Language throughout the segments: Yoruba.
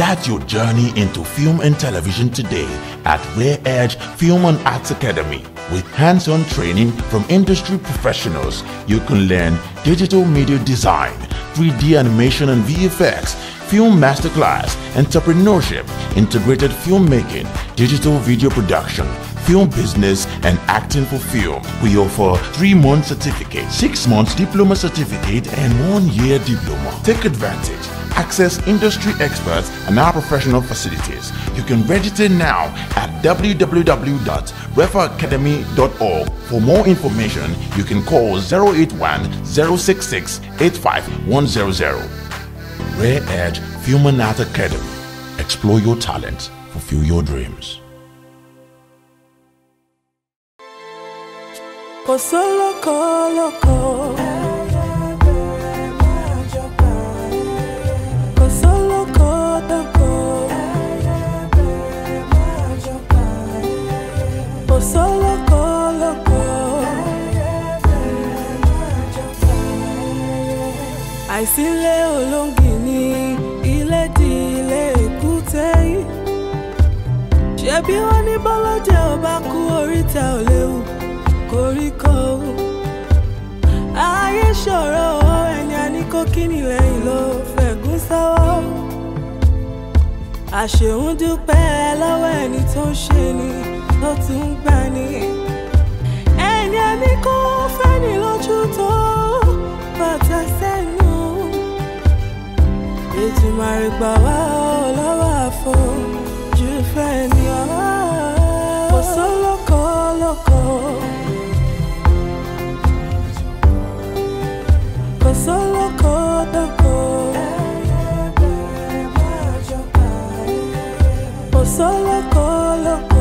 Start your journey into film and television today at Rare Edge Film and Arts Academy. With hands-on training from industry professionals, you can learn digital media design, 3D animation and VFX, film masterclass, entrepreneurship, integrated filmmaking, digital video production, film business, and acting for film. We offer 3-month certificate, 6 months diploma certificate, and 1-year diploma. Take advantage. Access industry experts and our professional facilities. You can register now at www.refaacademy.org. For more information, you can call 081-066-85100. Rare Edge Film and Art Academy. Explore your talents, fulfill your dreams. Àìsílẹ̀ olóngìní ilé di ilé èkúté yìí. Ṣebí wọ́n ní bọ́lọ́jẹ́ ò bá kú oríta ò léwu koríko. Ayé ṣòro ẹni a ní kó kíni lẹ́yìn ló fẹ̀gún sọ́wọ́. Àṣehùn dúpẹ́ lọ́wọ́ ẹni tó ń ṣe ni tó tún ń gbà ní. Ẹni a ní kó fẹ́ ní lójú tó bàtà sẹ́nu. Ètùmàrè gbà wá lọ́wọ́ àfojú fẹ́ ni ọ́. Kò sólókò lóko. Kò sólókò dóko. Kò sólókò lóko.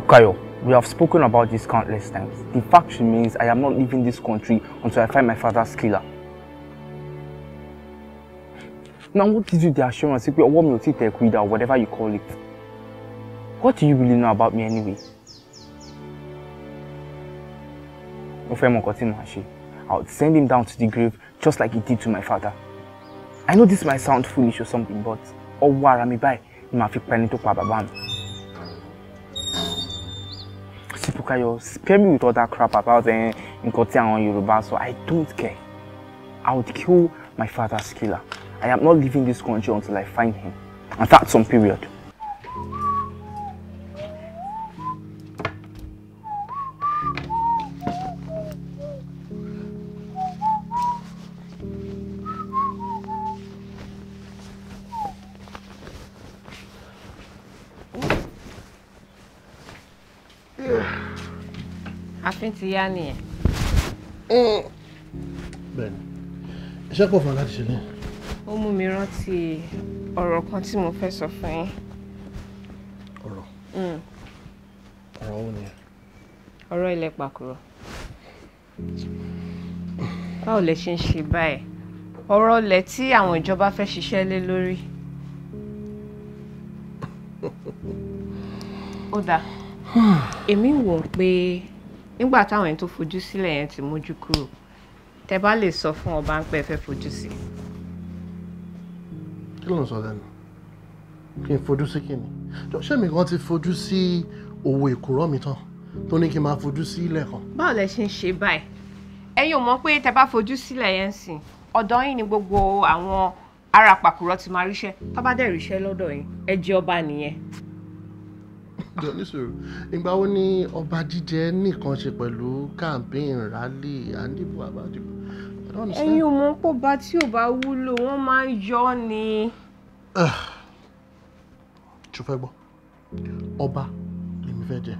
Kayo, we have spoken about this countless times. The fact remains I am not leaving this country until I find my father's killer. Now, what gives you the assurance or whatever you call it? What do you really know about me anyway? I would send him down to the grave just like he did to my father. I know this might sound foolish or something, but Sipukayo, spare me with all that crap about Nkoti and Yoruba, so I don't care. I would kill my father's killer. I am not leaving this country until I find him. And that's some period. Àfin ti yá nìyẹn. Bẹ́ẹ̀ni. Iṣẹ́ pọ̀ fún láti ṣe ní. Ó mú mi rántí ọ̀rọ̀ kan tí mo fẹ́ sọ fún yín. Ọ̀rọ̀? Ọ̀rọ̀ wo ni? Ọ̀rọ̀ ilẹ̀ pàkúrọ̀. Báwo lẹ ṣe ń ṣe báyìí? Ọ̀rọ̀ ilẹ̀ tí àwọn ìjọba fẹ́ ṣiṣẹ́ lé lórí. Ó dáa. Èmi wò pé nígbà táwọn ẹni tó fojú sílẹ̀ yẹn ti mójú kúrò, tẹ́ bá lè sọ fún ọba ń pẹ́ fẹ́ fojú sí. Kí ló ń sọ lẹ́nu? Kí n fojú sí kíni? Ṣé mi kan ti fojú sí owó ìkúrọ́ mi tán tó ní kí n máa fojú sí ilẹ̀ kan? Báwo lẹ ṣe ń ṣe báyìí? Ẹ̀yin ò mọ̀ pé tẹ́ bá fojú sílẹ̀ yẹn sìn, ọ̀dọ̀ yín ni gbogbo àwọn ará pàkúrọ̀ ti máa ríṣẹ́. Tá bá dẹ̀ ríṣẹ́ lọ́dọ̀ yín, ẹ jẹ́ ọba nìyẹn. Nísòro, ìgbà wo ni ọba jíjẹ nìkan ṣe pẹ̀lú campaign rally àndìbò àbádìbò? Ẹ̀yin ò mọ̀ pé ọba tí ò bá wúlò wọ́n máa ń yọ ni. Ṣó fẹ́ gbọ́? Ọba lèmi fẹ́ jẹ.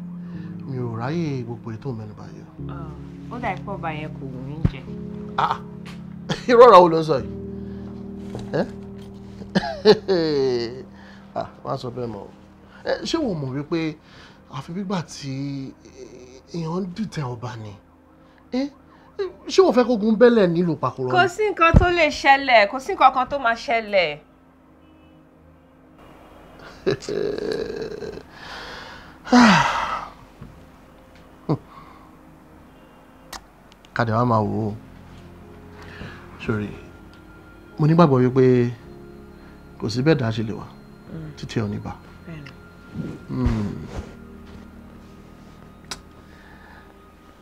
Mi ò ráyè gbogbo ètò mẹ́nu báyìí. Ó dà pé ọba yẹn kò wù mí jẹ. Irú ọ̀rọ̀ wo ló ń sọ yìí? Wọ́n á sọ bẹ́ẹ̀ mọ́. Ṣé wọ́n mọ̀ wípé àfi gbígbà tí èèyàn ń dìtẹ̀ ọba ni? Ṣé wọ́n fẹ́ kógun bẹ́lẹ̀ nílùú Pàkúrọ̀? Kò sí nǹkan tó lè ṣẹlẹ̀, kò sí nǹkan kan tó máa ṣẹlẹ̀. kàdé wa máa wò ó sórí mo nígbàgbọ́ wípé kò sí bẹ́ẹ̀ dá ṣe lè wà títí ọ̀ níbà.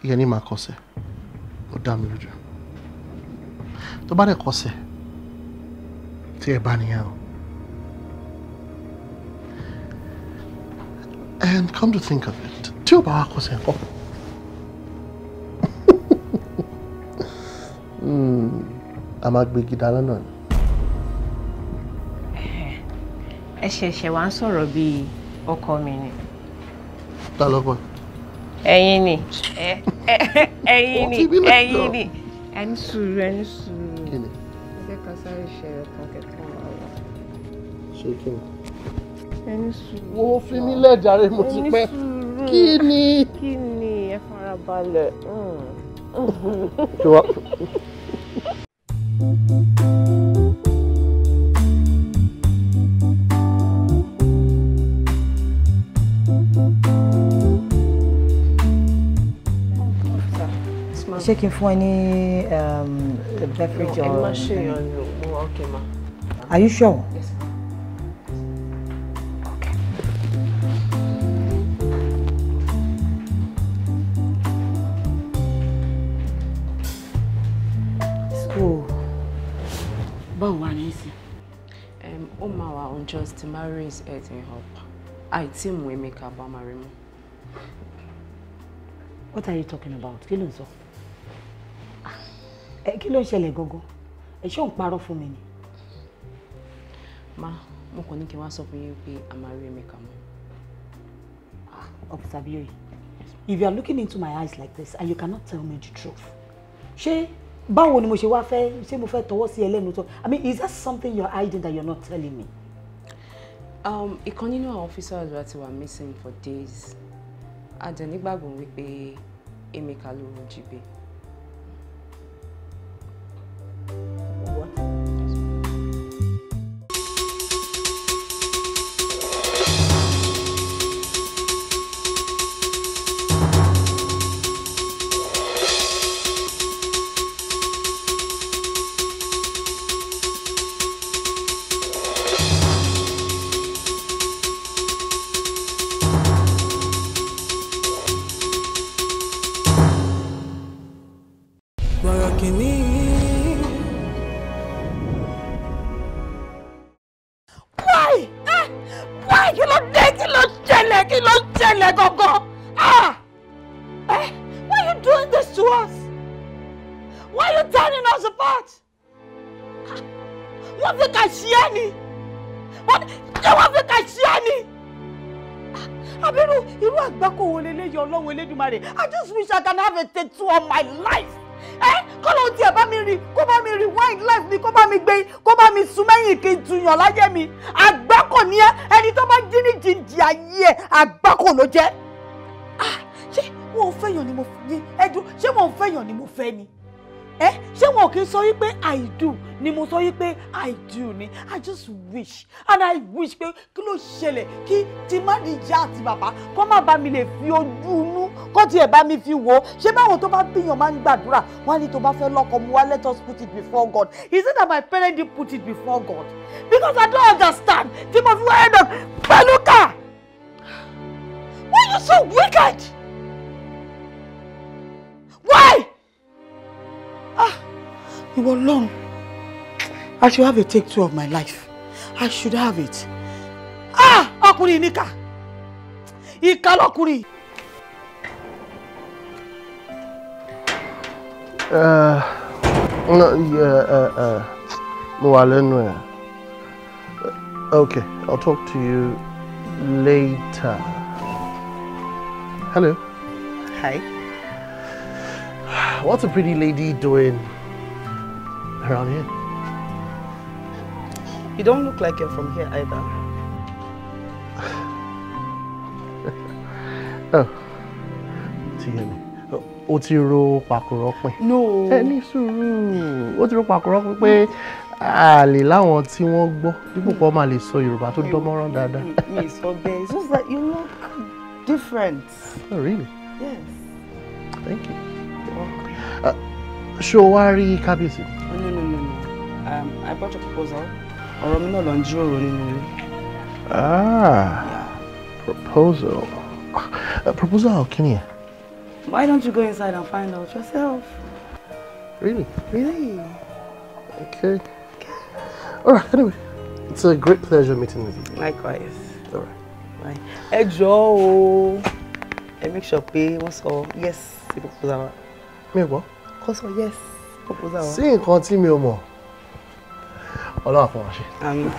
ìyẹn ní máa kọsẹ̀ ó dá mi lójú tó bá dẹ̀ kọsẹ̀ tí ẹ bá nìyẹn o. And come to think of it, tí o bá wá kọsẹ̀ ńkọ́. A máa gbé gidi dáná náà ni. Ẹ ṣẹ̀ṣẹ̀ wá ń sọ̀rọ̀ bíi ọkọ mi ni. Ta ló pọ̀? Ẹ̀yin ni. Ẹ̀yin ni. Ẹni sùúrù. Kí ni? Ẹ ká sáré ṣe ẹ̀kan kẹta wà wá. Ṣé kí ni? Ẹni sùúrù. Wo fi mí lẹ́jàre mo ti pẹ́. Kí ni? Kí ni? Ẹ farabalẹ̀. Ṣé wá? Ṣé kí n fún ẹ ní beverage or? Ẹ má ṣe ìyọnu, mo wà okay ma. Are you sure? Yes, ma. Okay. So, báwo wà ní ìsìn? Ó máa wà unjust to marry his head in help. Àìtí mú Emeka bá máa rí mú. What are you talking about? Kí ló ń sọ? Kí ló ń ṣẹlẹ̀ gangan? Ẹ ṣé ò ń parọ́ fún mi ni? Ma, mo kàn ní kí n wá sọ fún yín pé a máa rí Emeka mú. Officer Bioyi, if you are looking into my eyes like this and you cannot tell me the truth, ṣé báwo ni mo ṣe wá fẹ́ ṣé mo fẹ́ tọwọ́ sí ẹlẹ́nu tó? I mean, is that something you're hiding that you're not telling me? Ìkan nínú àwọn officers wa ti wà missing for days. A dẹ̀ nígbàgbọ́ wípé Emeka ló jí gbé. What? Borokini. Why? Kí ló ṣẹlẹ̀ gangan? Why are you doing this to us? Why are you tearing us apart? Wọ́n fi kà sí ẹ́ ni? Wọ́n fi kà sí ẹ́ ni? Àbírú irú àgbákò wo leléyìí Ọlọ́run Elédùmarè? I just wish I can have a tattoo on my life. Kọ́lọ́ tí ẹ bá mi rí, kó bá mi rewind life mi, kó bá mi gbé, kó bá mi sún mẹ́yìn kí n tuyàn láyé mi. Àgbákò ni ẹ́, ẹni tó bá jí ní jìnjì ayé ẹ̀, àgbákò ló jẹ́. Ṣé wọn ò fẹ́yàn ni mo ní ẹdún? Ṣé wọn ò fẹ́yàn ni mo fẹ́ ni? Ṣé wọn kì í sọ wípé I do ni mo sọ wípé I do ni? I just wish and I wish pé kí ló ṣẹlẹ̀ kí tí má ní ìyá àti bàbá kó má bá mi lè fi ojú inú kó tiẹ̀ bá mi fi wò ó. Ṣé báwọn tó bá bíyàn máa ń gbàdúrà wọ́n á ní tó bá fẹ́ lọ́kọ mu wá let us put it before God. Is it that my parents didn't put it before God? Because I don't understand. Tí mo fi wá end up pẹ̀lú ká. Why are you so wicked? Why? Ìwọ Ọlọ́run, I should have a take two of my life. I should have it. Ọkùnrin níkà. Ìkà lọkùnrin. Mo wà lẹ́nu ẹ̀. Okay, I'll talk to you later. Hello. Hi. What's a pretty lady doing around here? You don't look like you're from here either. Oh, ti yé mi. O ti ro pàkúrọ̀ pin. No. Ẹ ní sùúrù. O ti ro pàkúrọ̀ pin pé a lè láwọn tí wọ́n gbọ́ dípò kó máa lè sọ Yorùbá tó dánmọ́rán dáadáa. Mi sọ bẹ́ẹ̀. It's just that you look different. Oh, really? Yes. Thank you. Ṣé o wá rí kábíyèsí? Oh, no. I brought a proposal. Ọ̀rọ̀ mi náà ló ń jíròrò nínú ilé. Proposal. Proposal kí ni ẹ? Why don't you go inside and find out yourself? Really? Really? Okay. All right, anyway. It's a great pleasure meeting with you. Likewise. All right. Bye. Ẹ jọ̀ọ́ o. Ẹ make sure pé wọ́n sọ yes sí proposal wa. Mi ò gbọ́. Kó sọ yes proposal wa. Sí nǹkan tí mi ò mọ̀. Ọlọ́run fún wa ṣe. Àmín.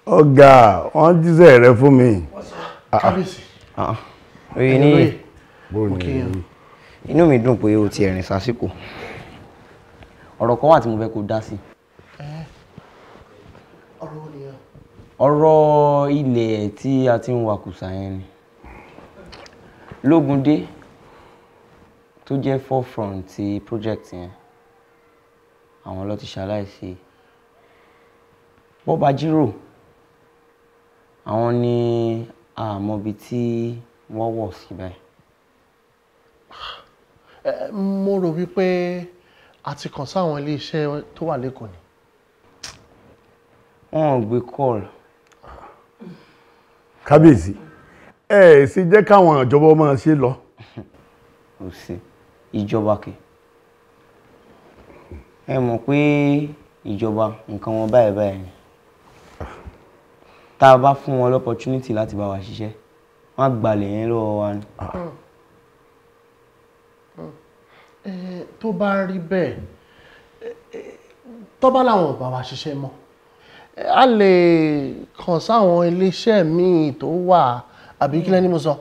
Ọ̀gá, wọ́n jíṣẹ́ rẹ fún mi. Kábíyèsí. Oye ní Bóyá. inú mi dùn pé o ti ẹ̀rìn sásìkò. Ọ̀rọ̀ kan wà tí mo fẹ́ kó dá sí. Ọ̀rọ̀ wo nìyẹn? Ọ̀rọ̀ ilẹ̀ tí a ti ń wakùsà yẹn ni. Lógúndé tó jẹ́ forefront ti project yẹn. Àwọn ló ti ṣaláìsí. Bọ́ba Jírò àwọn ni àmọ́bi tí wọ́n wọ̀ sí báyìí. Mo rò wípé a ti kàn sáwọn ilé iṣẹ́ tó wà lÉkòó ni. Wọ́n ò gbé call. Kábíyèsí, sì jẹ́ káwọn ìjọba máa ṣe lọ. Kò sí ìjọba kẹ̀. Ẹ mọ̀ pé ìjọba nǹkan wọn báyìí ni. Tá a bá fún wọn l'opportunity láti bá wa ṣiṣẹ́, wọ́n á gbalẹ̀ yẹn lọ́wọ́ wa ni. Tó bá rí bẹ́ẹ̀, tó bá láwọn ò bá wa ṣiṣẹ́ mọ́, a lè kàn sáwọn iléeṣẹ́ míì tó wà àbí kí lẹ́ni mo sọ.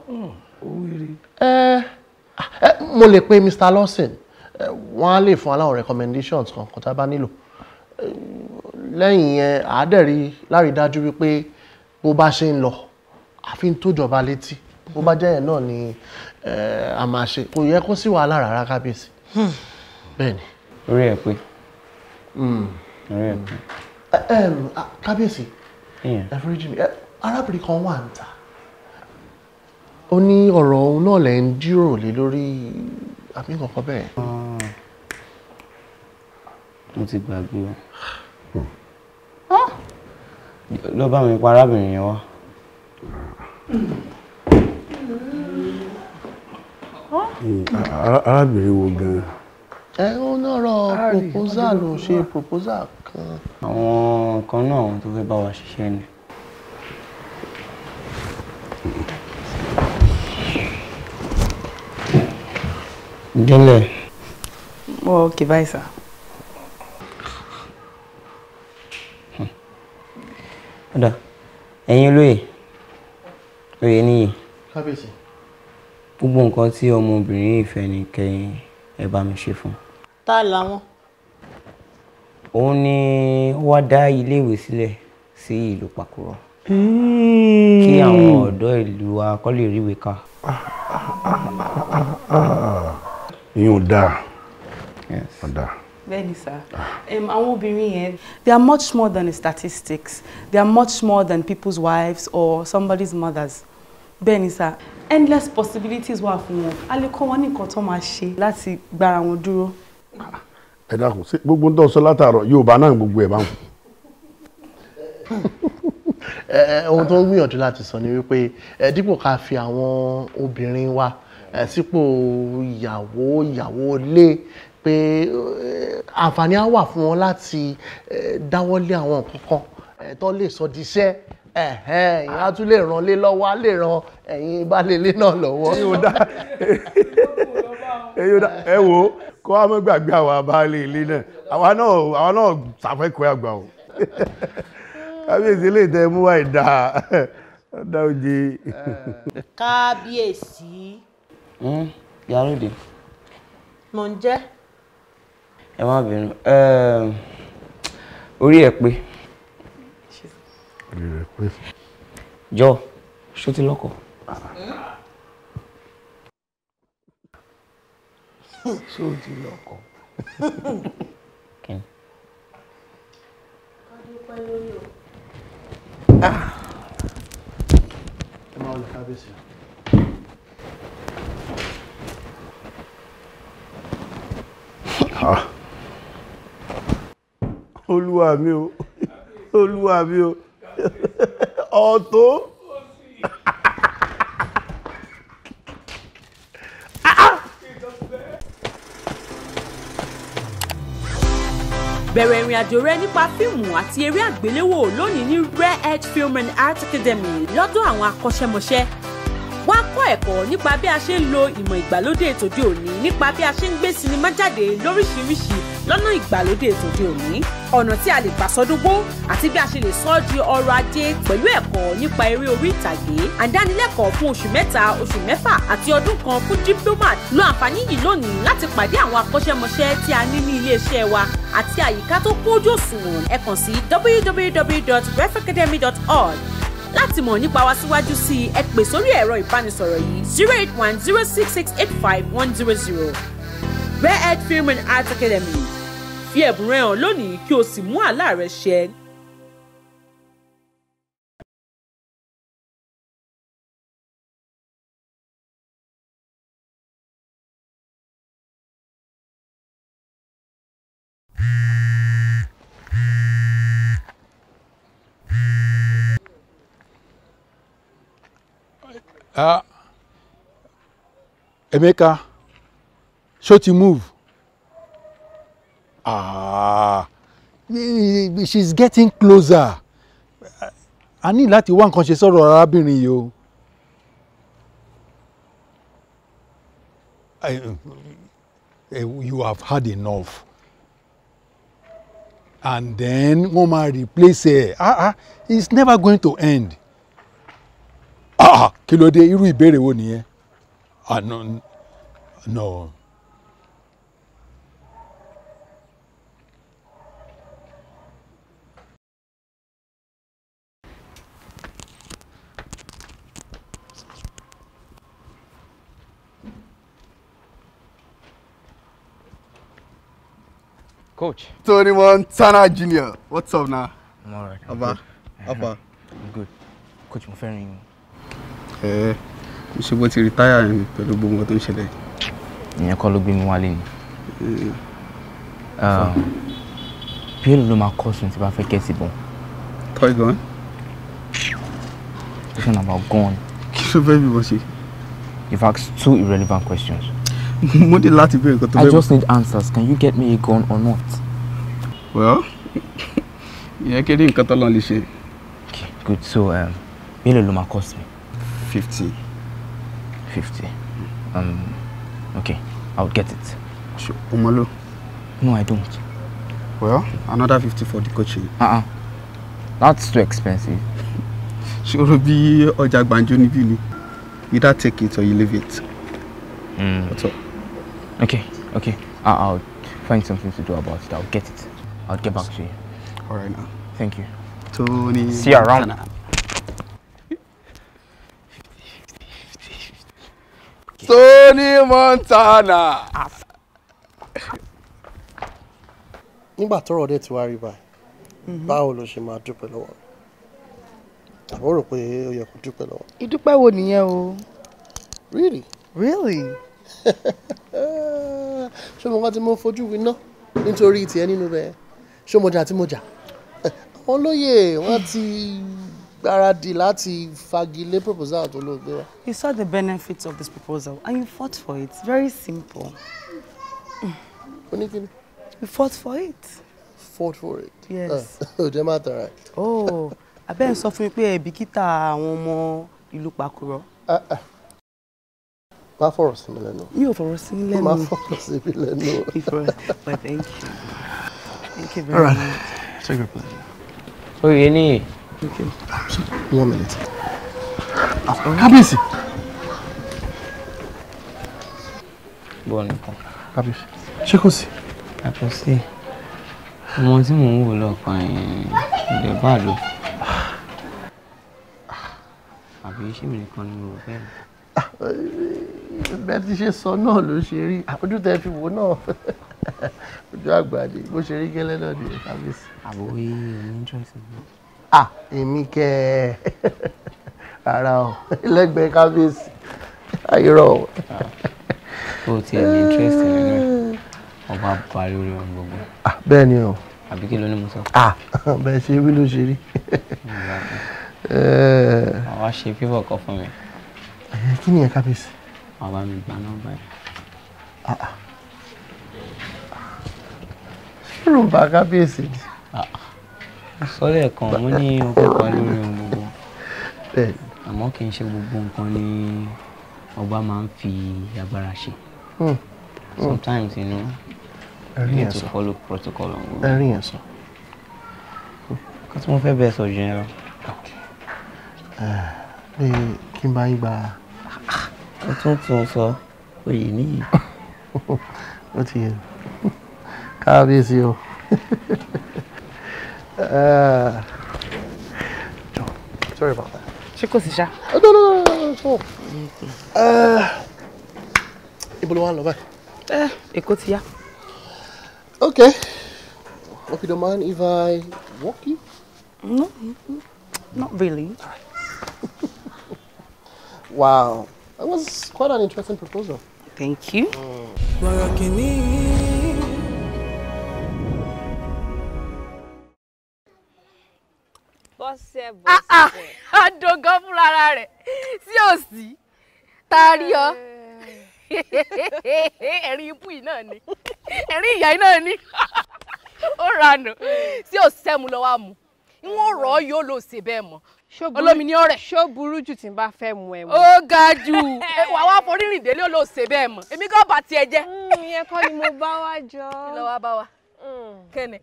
Mo lè pe Mr. Lawson, wọ́n á lè fún aláwọ̀ recommendations kan tá a bá nílò. Lẹ́yìn yẹn àádẹ́rí lárí dájú wípé bó bá ṣe ń lọ àfi ń tó jọba létí, bó bá jẹ́ yẹn náà ni a máa ṣe. Kò yẹ kó sí wàhálà rárá kábíyèsí. Bẹ́ẹ̀ni. Orí ẹ̀ pé. Orí ẹ̀ pé. Kábíyèsí, ẹ foríjì mi, arábìnrin kan wà níta. Ó ní ọ̀rọ̀ òun náà lẹ́ ń jíròrò lé lórí àbí nǹkan bẹ́ẹ̀. Mo ti gbàgbé o. Lọ bá mi pa arábìnrin yẹn wá. Arábìnrin wo gan-an? Ó náà proposal ló ṣe proposal kan. Àwọn kan náà àwọn tó fẹ́ bá wa ṣiṣẹ́ ni. Délẹ̀. Okay, bye sir. Ọ̀dà, ẹ̀yin olóyè níyì. Kábíyèsí. Gbogbo nǹkan tí ọmọbìnrin ìfẹ́ ni kẹ́yìn ẹ bá mi ṣe fún. Ta làwọn? Òun ni ó wá dá iléèwé sílẹ̀ sí ìlú Pàkúrọ̀. Kí àwọn ọ̀dọ́ ìlú wa kó lè ríwèé kà. Ìyẹn ò dáa. Ò dáa. Bẹ́ẹ̀ni sir. Àwọn obìnrin yẹn, they are much more than statistics. They are much more than people's wives or somebody's mothers. Bẹ́ẹ̀ni sir. Endless possibilities wà fún wọn. A lè kọ́ wọn ní nǹkan tó máa ṣe láti gbára wọn dúró. Ẹ dákun, ṣé gbogbo ń tọ́ sọ látàárọ̀ Yorùbá náà gbogbo ẹ̀ báwọn. Ohun tó ń gbìyànjú láti sọ ni wípé dípò ká fi àwọn obìnrin wa sípò ìyàwó ilé, pé àǹfààní á wà fún wọn láti dáwọ́lé àwọn nǹkan kan tó lè sọ di iṣẹ́. Ìyẹn á tún lè ràn lé lọ́wọ́, á lè ràn ẹ̀yin baálé ilé náà lọ́wọ́. Ẹ wo kó wá mọ́ gbàgbé àwọn baálé ilé náà, àwa náà ṣàfẹ́kọ̀ọ́ àgbà o. Kábíyèsí lè tẹ mú wá ìdá oje. Kábíyèsí. Yàrá-òde. Mo ń jẹ́. Ẹ má bínú. Orí ẹ̀ pé. Jọ, ṣó ti lọ́kọ? Ṣó ti lọ́kọ? Olúwa mi o. Olúwa mi o. Ọ̀tọ̀. Bẹ̀rẹ̀ ìrìn àjò rẹ nípa fíìmù àti eré àgbéléwò lónìí ní Rare Edge Film and Art Academy lọ́dọ̀ àwọn akọ́ṣẹ́mọṣẹ́. Wá kọ́ ẹ̀kọ́ nípa bí a ṣe ń lo ìmọ̀ ìgbàlódé tòde òní nípa bí a ṣe ń gbé sinimá jáde lóríṣiríṣi lọ́nà ìgbàlódé tòde òní. Ọ̀nà tí a lè gbà sọdúngbó àti bí a ṣe lè sọ ọ́ di ọrọ̀ ajé pẹ̀lú ẹ̀kọ́ nípa eré orí ìtàgé. Àdánilẹ́kọ̀ọ́ fún oṣù 3, oṣù 6 àti ọdún kan fún diplomat. Lo àǹfààní yìí lónìí láti pàdé àwọn akọ́ṣẹ́mọṣẹ́ tí a ní ní ilé-iṣẹ́ wa àti àyíká tó kójú òṣùwọ̀n. Ẹ kàn sí www.refacademy.org. Láti mọ̀ nípa wa síwájú sí i, ẹ pè sórí ẹ̀rọ ìbánisọ̀rọ̀ yìí 08106685100. Rare Edge Film and Art Academy. Fi ẹ̀bùn rẹ hàn lónìí kí o sì mú àlá rẹ ṣẹ. Emeka, ṣó ti move? She's getting closer. A ní láti wá nǹkan ṣe sọ̀rọ̀ arábìnrin yìí o. You have had enough. And then wọ́n máa replace ẹ̀. It's never going to end. Kí ló dé, irú ìbéèrè wo nìyẹn? No. Coach. Tony Montana Jr. What's up now? I'm alright. Abba. I'm good. Coach, mo fẹ́ rin yín. Mo ṣe bó ti retire ni pẹ̀lú gbogbo nǹkan tó ń ṣẹlẹ̀. Ìyẹn kọ́ ló gbé mi wálé ni. Bí èlò ló máa cost mi tí bá fẹ́ get ìbọn? Toy gun? Question about gun. Kí ló fẹ́ bí wọ́n ṣe? You've asked 2 irrelevant questions. Mo dé láti bẹ̀rẹ̀ nǹkan tó I fẹ́. just need answers. Can you get me a gun or not? Well, ìyẹn kéré nǹkan tó lọ́n lè ṣe. Okay, good. So, bí èlò ló máa cost me? 50. 50. Okay, I'll get it. Sure. Omolo? No, I don't. Well, another 50 for the coaching. That's too expensive. Sure, be ọjà gbàǹjo níbí ni. Either take it or you leave it. What's up? Okay. I'll find something to do about it. I'll get it. I'll get back to you. All right now. Thank you. Tony. See you around. Tony Montana. Nígbà tọ́rọ̀ dé ti wá rí báyìí, báwo ló ṣe máa dúpẹ́ lọ́wọ́? Àbọ̀ rò pé ó yẹ kó dúpẹ́ lọ́wọ́. Ìdúpẹ́ wo nìyẹn o? Really? Ṣé mo wá tí mo fojú winá nítorí tiẹ̀ nínú bẹ́ẹ̀? Ṣé mo jà tí mo jà? Àwọn olóyè wọ́n ti gbáradì láti fagilé proposal tó ló gbé wá. You saw the benefits of this proposal and you fought for it. It's very simple. Oníkíni? You fought for it. Fought for it? Yes. Jẹ́ máa tara ẹ̀. Oh, abẹ́ ń sọ fún mi pé ẹ̀bìkítà àwọn ọmọ ìlú Pàkúrọ̀. Má fọ̀rọ̀ sí mi lẹ́nu. Mi ò fọ̀rọ̀ sí mi lẹ́nu. Má fọ̀rọ̀ sí mi lẹ́nu. But thank you. Thank you very much. Take your place. Oye ni. Okay. 1 minute. Kábíyèsí. Bọ́ọ̀ nìkan. Kábíyèsí. Ṣé kò sí? Yàtọ̀ sí ọmọ tí mò ń wò lọ́kàn ilẹ̀ bá lò. Àbí ṣé mi nìkan ni mo fẹ́? Bẹ́ẹ̀ ti ṣe sọ náà ló ṣe rí. Ojú tẹ fi wò náà. Ojú àgbà ni bó ṣe rí gẹ́lẹ́ náà ni kábíyèsí. Àbòwé ní interest mi. Èmi kẹ́ ara ọ̀ lẹ́gbẹ̀ẹ́ kábíyèsí. Ayọ̀rọ̀. Ó ti ẹ̀ ní interest nínú ẹ̀. ọba parí orí ohun gbogbo. Bẹ́ẹ̀ ni o. Àbí kí ló ní mo sọ? Bẹ́ẹ̀ ṣe wí ló ṣe rí. Àwa ṣe fífọ̀ kan fún mi. Kí ni ẹ kábíyèsí? Àwa mi gba nọ́mbà yẹn. Ṣé ló ń bá kábíyèsí ni? Sọ́lẹ̀ kan mo ní ọkọ̀ parí orí ohun gbogbo. Bẹ́ẹ̀ ni. Àmọ́ kì í ṣe gbogbo nǹkan ni ọba máa ń fi agbára ṣe. Sometimes, you know, you need to follow protocol. Ẹ̀rín yẹn sọ. Kí tí mo fẹ́ bẹ́ẹ̀ sọ jù yẹn lọ. Pé kí n bá yín gba. Ó tún sọ oyè níyì. Ó ti yẹ. Kábíyèsí o. Sorry about that. Ṣé kò sí ṣá? No. Ibo ló wà lọ báyìí? Èkó ti yá. Okay. Hope you don't mind if I walk you? No, not really. Wow. That was quite an interesting proposal. Thank you. Borokini. Bọ́sẹ̀. Àdògán fúnra rẹ̀ sí òsì. Tari ọ. Ẹ̀rín ibú yìí náà ni. Ẹ̀rín ìyá yìí náà ni. Ó ranù. Sí òsẹ́mu lọ wá mu. Ìwọ̀n rọ̀ ọ́ yóò lò ṣe bẹ́ẹ̀ mọ́. Olómi ní ọ̀rẹ́. Ṣó burú jù tí n bá fẹ́ mu ẹ̀ mọ́. Ó ga jù. Wà wá forí rìn délé ló ṣe bẹ́ẹ̀ mọ́. Èmi kò bá tiẹ̀ jẹ́. Ìyẹn kọ́ ni mo bá wá jọ. Kí ló wá bá wa? Kẹ́ni.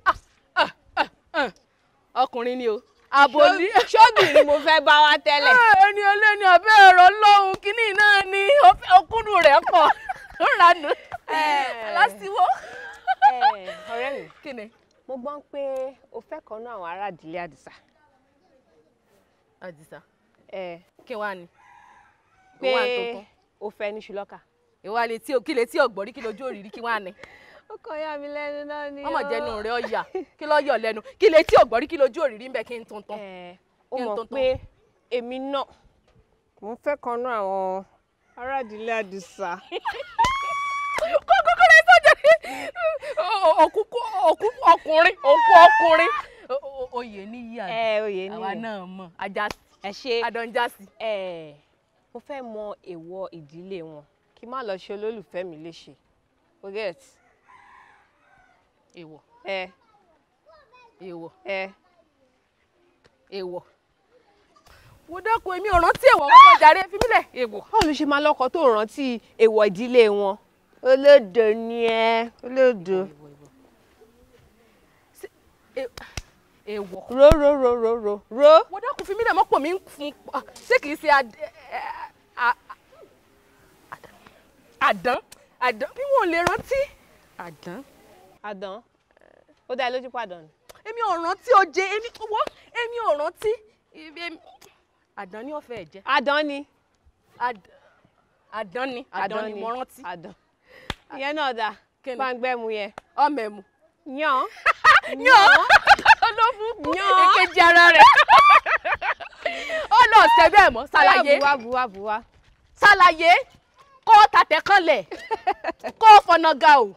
Ọkùnrin ni o. Àbòlí. Ṣóbìnrin mo fẹ́ bá wá tẹ́lẹ̀. Ẹni ọlẹ́ni ọ̀bẹ ẹ̀rọ lọ́hùn kínní náà ni ọkùnrin rẹ̀ pọ̀. Ó ranù. Lásìwò. Ọ̀rẹ́ mi. Kí ni? Mo gbọ́ pé o fẹ́ kan náà àwọn ará ìdílé Àdìsá. Àdìsá. Kí wá ni? Pé o fẹ́ ní ṣùlọ́kà. Ìwà lè tí o kí lè tí o gbọ́rí kí lójú òrìrí kí wá ni? Ó kàn yà mí lẹ́nu náà ni. Ọmọ jẹnu rẹ̀ ọ̀yà kí ló yọ̀ lẹ́nu kí lè tí o gbọ́rí kí lójú òrìrí ń bẹ kí n tuntun. Ó mọ̀ pé èmi náà mo fẹ́ kan náà àwọn ará ìdílé Àdìsá. Kókó rẹ̀ sọ́jà ní ọkùnrin. Oyè níyì àná. Oyè níyì. Àwa náà mọ̀ ajásí. Ẹ ṣe. Adọ́njásí. Mo fẹ́ mọ èèwọ̀ ìdílé wọn kí má lọ ṣe olólùfẹ́ mi léṣe. O get? Èèwọ̀. Èèwọ̀. Wo dákun èmi ò rántí èèwọ̀ kọ́kọ́ jàre fi mílẹ̀ èèwọ̀. Báwo ló ṣe máa lọ́kọ tó rántí èèwọ̀ ìdílé wọn? Olódo ni ẹ́. Olódo. Èèwọ̀. Ro. Wo dákun fi mílẹ̀ mọ́pọ̀ mi ń fún ṣé kìí ṣe àdán bí wọn ò lè rántí. Àdán. Ó dá lójú pàdán ni. Èmi ò rántí oje èmi ò rántí àdán ní ọ̀fẹ́ ẹ̀jẹ̀. Àdán ni. Àdán ni mo rántí. Àdán. Ìyẹn náà dà. Pangbẹ́mu yẹn. Ọmọ ẹ̀mú. Yàn. Olófùkù èkejì ara rẹ̀. Ó lọ ọ̀sẹ̀ bẹ́ẹ̀ mọ́ ṣàlàyé. Buwa. Ṣàlàyé kó tàtẹ̀ kanlẹ̀ kó fọ̀nà ga o.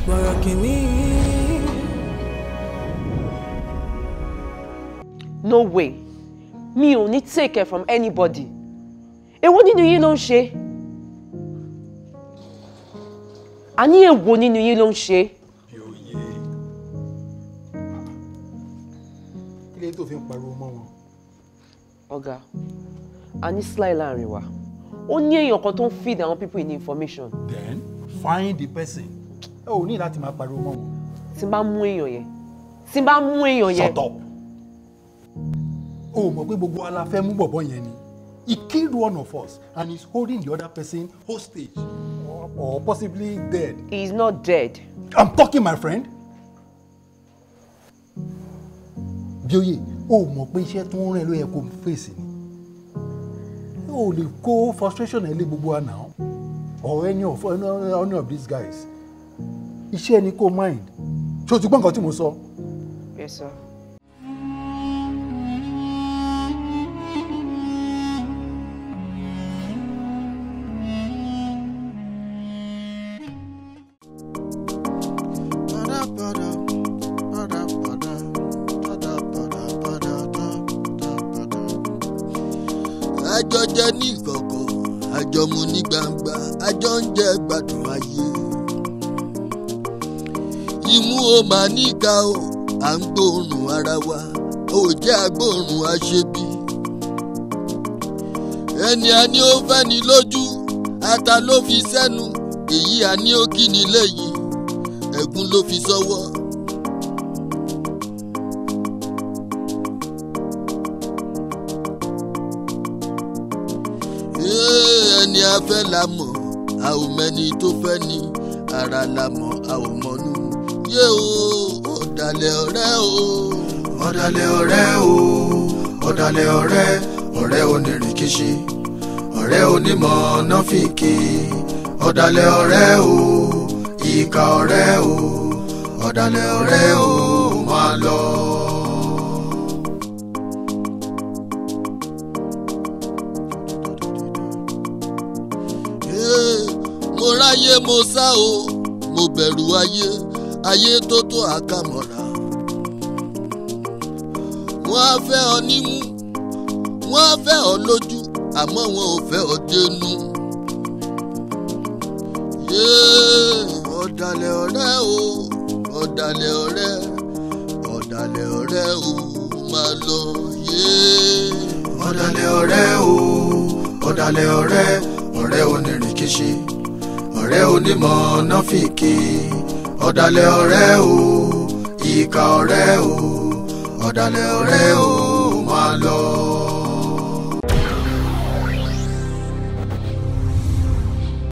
Borokini. No way. Me ò ní take care from anybody. Èwo nínú yín ló ń ṣe? Àní èwo nínú yín ló ń ṣe? Kí ló tó fi ń pariwo mọ́ wọn? Ọ̀gá, a ní sly láàrin wa. Ó ní èèyàn kan tó ń feed àwọn people in information. Then find the person. Ẹ ò ní láti máa pariwo mọ́ wọn. Tí n bá mú èèyàn yẹn. Shut up. Oh, mọ̀ pé gbogbo wa la fẹ́ mú bọ̀bọ̀ yẹn ni. He killed one of us and he's holding the other person hostage or possibly dead. He is not dead. I'm talking, my friend. Bioye, oh, mọ̀ pé iṣẹ́ tó ń rìn ló yẹ kó fèsì ni. O lè kó frustration ẹ̀ lé gbogbo wa now or any of these guys. Iṣẹ́ ni kó mind. Ṣé o ti gbọ́ nǹkan tí mo sọ? Yes, sir. Àjọ jẹ ní ìkọ̀kọ̀, àjọ mu ní gbangba, àjọ ń jẹ gbádùn ayé. Imú o máa níka o, à ń gbóòórùn ara wa, ò jẹ́ agbóòórùn aṣebi. Ẹni a ní ó fẹ́ ni lójú, ata ló fi sẹ́nu, èyí a ní ó kí ni lẹ́yìn, ẹ̀gún ló fi sọ́wọ́. Ẹni a fẹ́ la mọ̀, a ò mẹ́ni tó fẹ́ ni, ara la mọ̀, a ò mọ̀nú. Yé o, ọ̀dàlẹ̀ ọ̀rẹ́ o. Ọ̀dàlẹ̀ ọ̀rẹ́ o, ọ̀dàlẹ̀ ọ̀rẹ́, ọ̀rẹ́ onírìkíṣí, ọ̀rẹ́ onímọ̀ nọ́fìkì. Ọ̀dàlẹ̀ ọ̀rẹ́ o, ìkà ọ̀rẹ́ o, ọ̀dàlẹ̀ ọ̀rẹ́ o, máa lọ. Mo ráyé mo sá o, mo bẹ̀rù ayé, ayé tó tó àkàmọ̀ra. Wọ́n á fẹ́ ọ nímú, wọ́n á fẹ́ ọ lójú, àmọ́ wọn ò fẹ́ ọ dénú. Ọ̀dàlẹ̀ ọ̀rẹ́ o, ọ̀dàlẹ̀ ọ̀rẹ́, ọ̀dàlẹ̀ ọ̀rẹ́ o, máa lọ. Ọ̀dàlẹ̀ ọ̀rẹ́ o, ọ̀dàlẹ̀ ọ̀rẹ́, ọ̀rẹ́ onírìkíṣí, ọ̀rẹ́ onímọ̀ nọ́fìkì. Ọ̀dàlẹ̀ ọ̀rẹ́ o, ìkà ọ̀rẹ́ o, ọ̀dàlẹ̀ ọ̀rẹ́ o, máa lọ.